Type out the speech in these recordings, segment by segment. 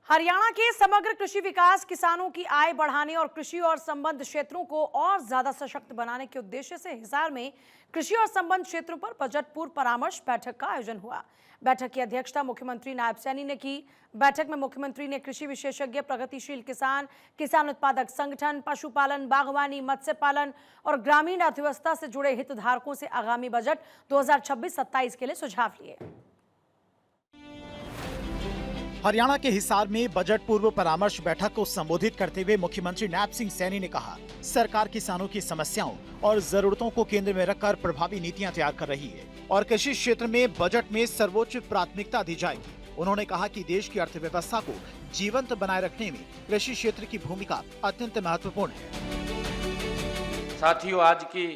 हरियाणा के समग्र कृषि विकास किसानों की आय बढ़ाने और कृषि और संबद्ध क्षेत्रों को और ज्यादा सशक्त बनाने के उद्देश्य से हिसार में कृषि और संबद्ध क्षेत्रों पर बजट पूर्व परामर्श बैठक का आयोजन हुआ। बैठक की अध्यक्षता मुख्यमंत्री नायब सैनी ने की। बैठक में मुख्यमंत्री ने कृषि विशेषज्ञ, प्रगतिशील किसान, किसान उत्पादक संगठन, पशुपालन, बागवानी, मत्स्य पालन और ग्रामीण अर्थव्यवस्था से जुड़े हितधारकों से आगामी बजट 2026-27 के लिए सुझाव लिए। हरियाणा के हिसार में बजट पूर्व परामर्श बैठक को संबोधित करते हुए मुख्यमंत्री नायब सिंह सैनी ने कहा, सरकार किसानों की समस्याओं और जरूरतों को केंद्र में रखकर प्रभावी नीतियां तैयार कर रही है और कृषि क्षेत्र में बजट में सर्वोच्च प्राथमिकता दी जाएगी। उन्होंने कहा कि देश की अर्थव्यवस्था को जीवंत बनाए रखने में कृषि क्षेत्र की भूमिका अत्यंत महत्वपूर्ण है। साथियों, आज की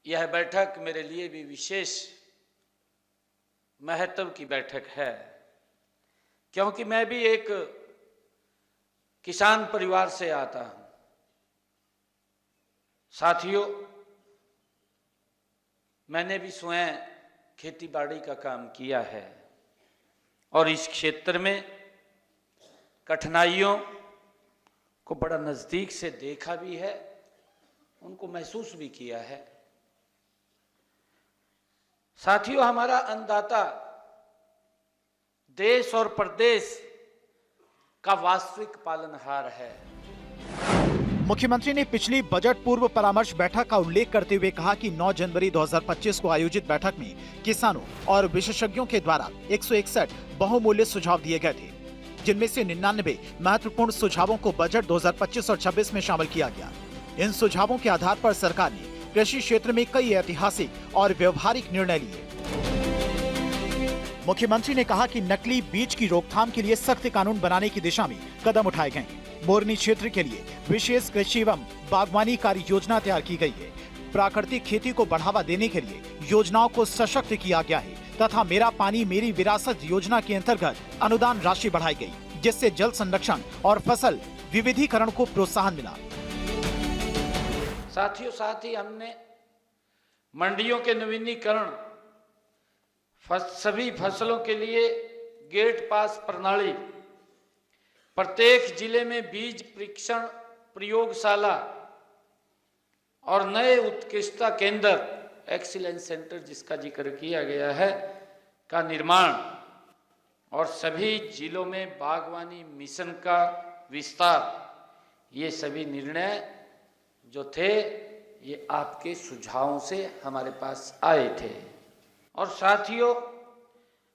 यह बैठक मेरे लिए भी विशेष महत्व की बैठक है, क्योंकि मैं भी एक किसान परिवार से आता हूं। साथियों, मैंने भी स्वयं खेती बाड़ी का काम किया है और इस क्षेत्र में कठिनाइयों को बड़ा नजदीक से देखा भी है, उनको महसूस भी किया है। साथियों, हमारा अन्नदाता देश और प्रदेश का वास्तविक पालनहार है। मुख्यमंत्री ने पिछली बजट पूर्व परामर्श बैठक का उल्लेख करते हुए कहा कि 9 जनवरी 2025 को आयोजित बैठक में किसानों और विशेषज्ञों के द्वारा 161 बहुमूल्य सुझाव दिए गए थे, जिनमें से 99 महत्वपूर्ण सुझावों को बजट 2025 और 26 में शामिल किया गया। इन सुझावों के आधार पर सरकार ने कृषि क्षेत्र में कई ऐतिहासिक और व्यवहारिक निर्णय लिए। मुख्यमंत्री ने कहा कि नकली बीज की रोकथाम के लिए सख्त कानून बनाने की दिशा में कदम उठाए गए हैं। मोरनी क्षेत्र के लिए विशेष कृषि एवं बागवानी कार्य योजना तैयार की गई है। प्राकृतिक खेती को बढ़ावा देने के लिए योजनाओं को सशक्त किया गया है तथा मेरा पानी मेरी विरासत योजना के अंतर्गत अनुदान राशि बढ़ाई गई, जिससे जल संरक्षण और फसल विविधीकरण को प्रोत्साहन मिला। साथियों, साथ ही हमने मंडियों के नवीनीकरण, सभी फसलों के लिए गेट पास प्रणाली, प्रत्येक जिले में बीज परीक्षण प्रयोगशाला और नए उत्कृष्टता केंद्र, एक्सीलेंस सेंटर जिसका जिक्र किया गया है, का निर्माण और सभी जिलों में बागवानी मिशन का विस्तार, ये सभी निर्णय जो थे ये आपके सुझावों से हमारे पास आए थे। और साथियों,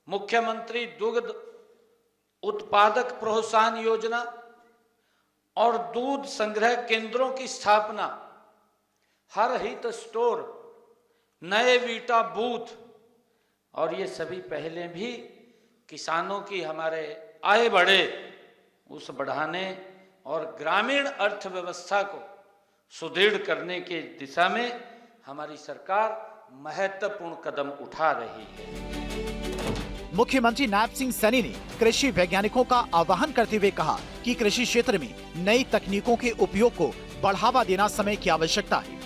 मुख्यमंत्री दुग्ध उत्पादक प्रोत्साहन योजना और दूध संग्रह केंद्रों की स्थापना, हर हित स्टोर, नए वीटा बूथ, और ये सभी पहले भी किसानों की हमारे आय बढ़े उस बढ़ाने और ग्रामीण अर्थव्यवस्था को सुदृढ़ करने के दिशा में हमारी सरकार महत्वपूर्ण कदम उठा रही है। मुख्यमंत्री नायब सिंह सैनी ने कृषि वैज्ञानिकों का आह्वान करते हुए कहा कि कृषि क्षेत्र में नई तकनीकों के उपयोग को बढ़ावा देना समय की आवश्यकता है।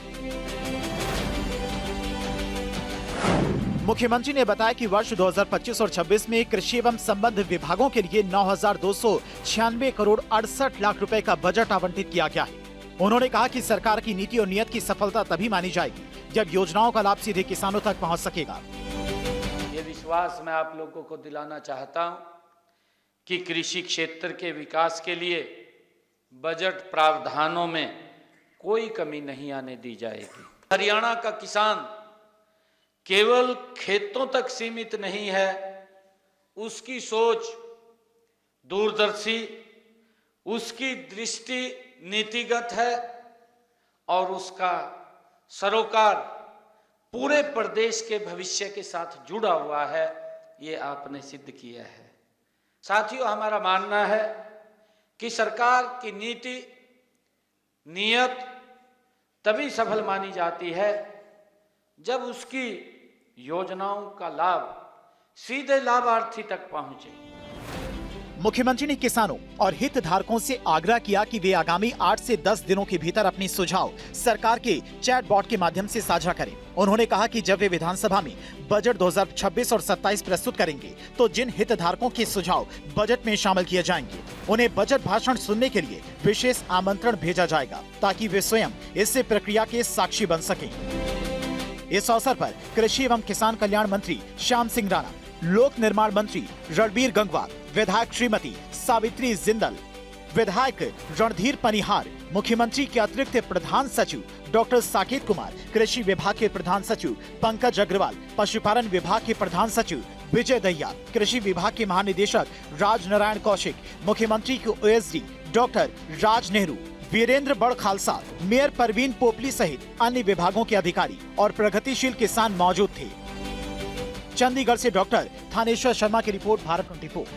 मुख्यमंत्री ने बताया कि वर्ष 2025 और 26 में कृषि एवं संबद्ध विभागों के लिए 9,296 करोड़ 68 लाख रुपए का बजट आवंटित किया गया है। उन्होंने कहा कि सरकार की नीति और नियत की सफलता तभी मानी जाएगी जब योजनाओं का लाभ सीधे किसानों तक पहुंच सकेगा। ये विश्वास मैं आप लोगों को दिलाना चाहता हूं कि कृषि क्षेत्र के विकास के लिए बजट प्रावधानों में कोई कमी नहीं आने दी जाएगी। हरियाणा का किसान केवल खेतों तक सीमित नहीं है, उसकी सोच दूरदर्शी, उसकी दृष्टि नीतिगत है और उसका सरोकार पूरे प्रदेश के भविष्य के साथ जुड़ा हुआ है, ये आपने सिद्ध किया है। साथियों, हमारा मानना है कि सरकार की नीति, नियत तभी सफल मानी जाती है जब उसकी योजनाओं का लाभ सीधे लाभार्थी तक पहुंचे। मुख्यमंत्री ने किसानों और हितधारकों से आग्रह किया कि वे आगामी 8 से 10 दिनों के भीतर अपनी सुझाव सरकार के चैटबॉट के माध्यम से साझा करें। उन्होंने कहा कि जब वे विधानसभा में बजट 2026 और 27 प्रस्तुत करेंगे तो जिन हितधारकों के सुझाव बजट में शामिल किए जाएंगे उन्हें बजट भाषण सुनने के लिए विशेष आमंत्रण भेजा जाएगा ताकि वे स्वयं इस प्रक्रिया के साक्षी बन सकें। इस अवसर पर कृषि एवं किसान कल्याण मंत्री श्याम सिंह राणा, लोक निर्माण मंत्री रणबीर गंगवार, विधायक श्रीमती सावित्री जिंदल, विधायक रणधीर पनिहार, मुख्यमंत्री के अतिरिक्त प्रधान सचिव डॉक्टर साकेत कुमार, कृषि विभाग के प्रधान सचिव पंकज अग्रवाल, पशुपालन विभाग के प्रधान सचिव विजय दहिया, कृषि विभाग के महानिदेशक राज नारायण कौशिक, मुख्यमंत्री के ओएसडी डॉक्टर राज नेहरू, वीरेंद्र बड़ खालसा, मेयर परवीन पोपली सहित अन्य विभागों के अधिकारी और प्रगतिशील किसान मौजूद थे। चंडीगढ़ से डॉक्टर थानेश्वर शर्मा की रिपोर्ट, भारत 24।